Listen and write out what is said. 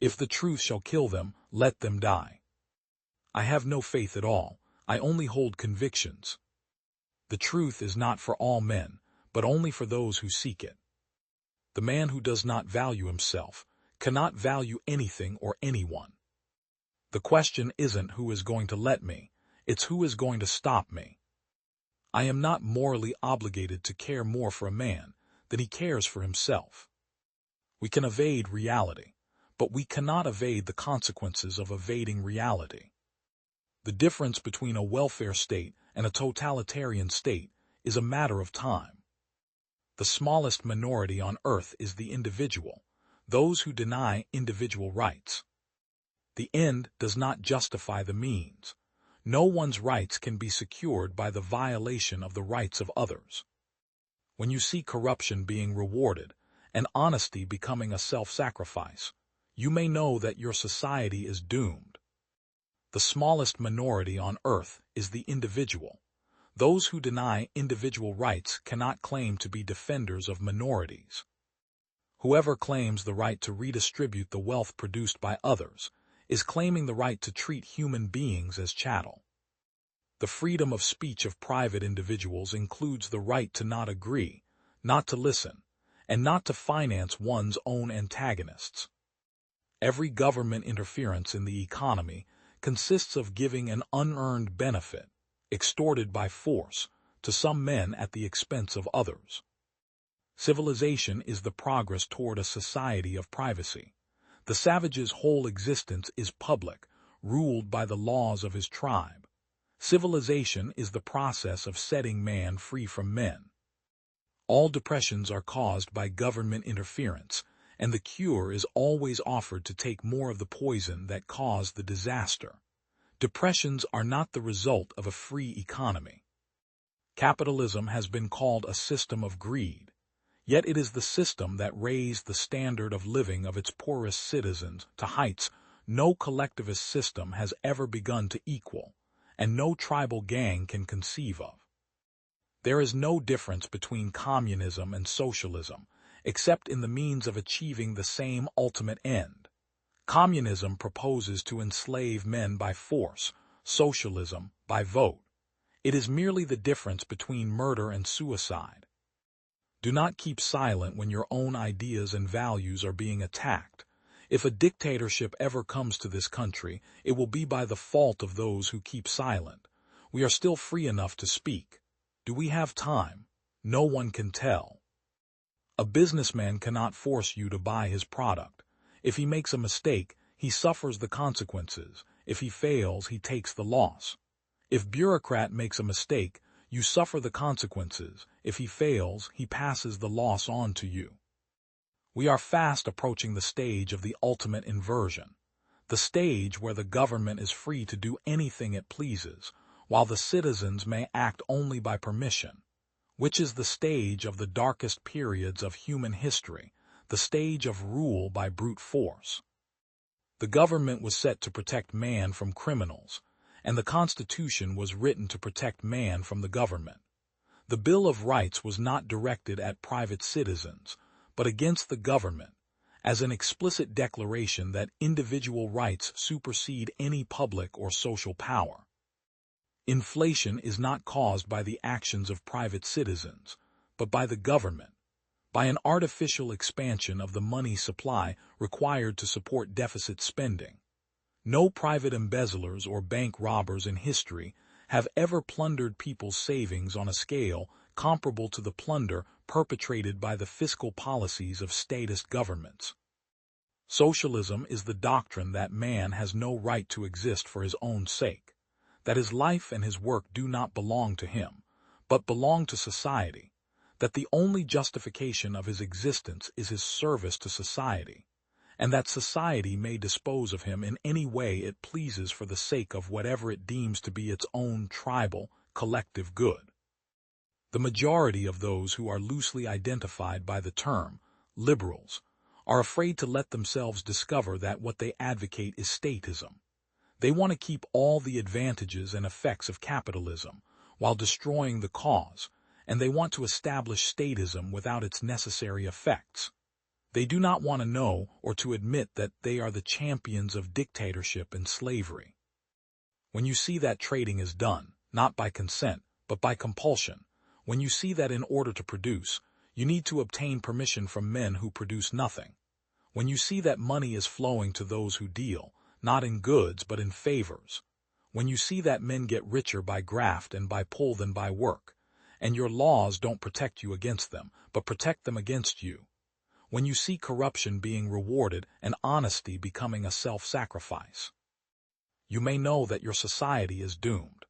If the truth shall kill them, let them die. I have no faith at all, I only hold convictions. The truth is not for all men, but only for those who seek it. The man who does not value himself cannot value anything or anyone. The question isn't who is going to let me, it's who is going to stop me. I am not morally obligated to care more for a man than he cares for himself. We can evade reality, but we cannot evade the consequences of evading reality. The difference between a welfare state and a totalitarian state is a matter of time. The smallest minority on earth is the individual, those who deny individual rights. The end does not justify the means. No one's rights can be secured by the violation of the rights of others. When you see corruption being rewarded and honesty becoming a self-sacrifice, you may know that your society is doomed. The smallest minority on earth is the individual. Those who deny individual rights cannot claim to be defenders of minorities. Whoever claims the right to redistribute the wealth produced by others is claiming the right to treat human beings as chattel. The freedom of speech of private individuals includes the right to not agree, not to listen, and not to finance one's own antagonists. Every government interference in the economy consists of giving an unearned benefit, extorted by force, to some men at the expense of others. Civilization is the progress toward a society of privacy. The savage's whole existence is public, ruled by the laws of his tribe. Civilization is the process of setting man free from men. All depressions are caused by government interference, and the cure is always offered to take more of the poison that caused the disaster. Depressions are not the result of a free economy. Capitalism has been called a system of greed, yet it is the system that raised the standard of living of its poorest citizens to heights no collectivist system has ever begun to equal, and no tribal gang can conceive of. There is no difference between communism and socialism, except in the means of achieving the same ultimate end. Communism proposes to enslave men by force, socialism by vote. It is merely the difference between murder and suicide. Do not keep silent when your own ideas and values are being attacked. If a dictatorship ever comes to this country, it will be by the fault of those who keep silent. We are still free enough to speak. Do we have time? No one can tell. A businessman cannot force you to buy his product. If he makes a mistake, he suffers the consequences. If he fails, he takes the loss. If bureaucrat makes a mistake, you suffer the consequences. If he fails, he passes the loss on to you. We are fast approaching the stage of the ultimate inversion, the stage where the government is free to do anything it pleases, while the citizens may act only by permission, which is the stage of the darkest periods of human history, the stage of rule by brute force. The government was set to protect man from criminals, and the Constitution was written to protect man from the government. The Bill of Rights was not directed at private citizens, but against the government, as an explicit declaration that individual rights supersede any public or social power. Inflation is not caused by the actions of private citizens, but by the government, by an artificial expansion of the money supply required to support deficit spending. No private embezzlers or bank robbers in history have ever plundered people's savings on a scale comparable to the plunder perpetrated by the fiscal policies of statist governments. Socialism is the doctrine that man has no right to exist for his own sake, that his life and his work do not belong to him, but belong to society, that the only justification of his existence is his service to society, and that society may dispose of him in any way it pleases for the sake of whatever it deems to be its own tribal, collective good. The majority of those who are loosely identified by the term liberals are afraid to let themselves discover that what they advocate is statism. They want to keep all the advantages and effects of capitalism while destroying the cause, and they want to establish statism without its necessary effects. They do not want to know or to admit that they are the champions of dictatorship and slavery. When you see that trading is done, not by consent, but by compulsion, when you see that in order to produce, you need to obtain permission from men who produce nothing, when you see that money is flowing to those who deal, not in goods but in favors, when you see that men get richer by graft and by pull than by work, and your laws don't protect you against them, but protect them against you, when you see corruption being rewarded and honesty becoming a self-sacrifice, you may know that your society is doomed.